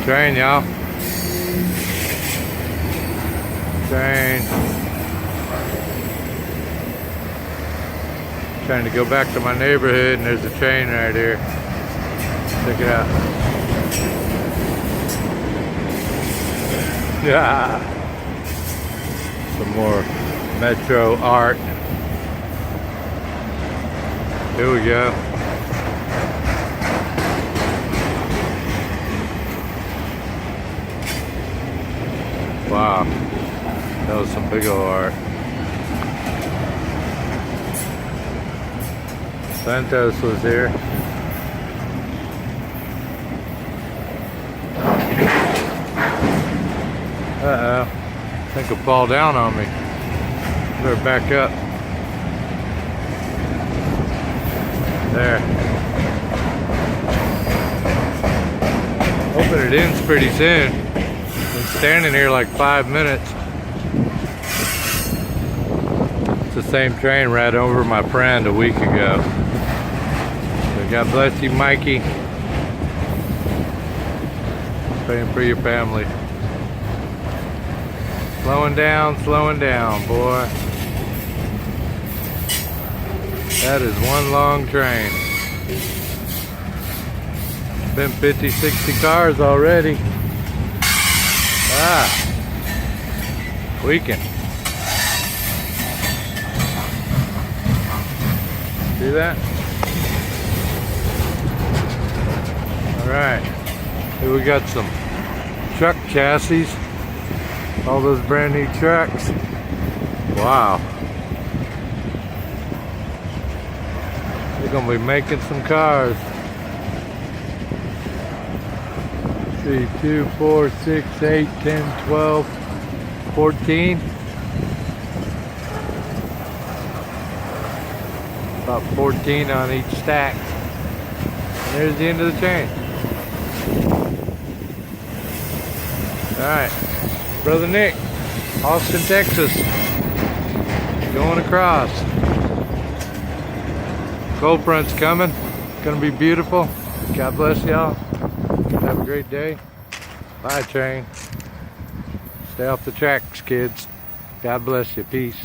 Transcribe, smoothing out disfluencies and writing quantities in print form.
Train, y'all. Train. Trying to go back to my neighborhood, and there's a train right here. Check it out. Yeah. Some more metro art. Here we go. Wow, that was some big old art. Santos was here. Uh-oh, I think it'll fall down on me. Better back up. There. Hoping it ends pretty soon. Been standing here like 5 minutes. It's the same train ran over my friend a week ago. So God bless you, Mikey. Praying for your family. Slowing down, boy. That is one long train. Been 50, 60 cars already. Ah, weekend. See that? All right. Here we got some truck chassis. All those brand new trucks. Wow. They're gonna be making some cars. 3, 2, 4, 6, 8, 10, 12, 14. About 14 on each stack. And there's the end of the train. Alright. Brother Nick, Austin, Texas. Going across. Cold front's coming. It's gonna be beautiful. God bless y'all. Have a great day. Bye, train. Stay off the tracks, kids. God bless you. Peace.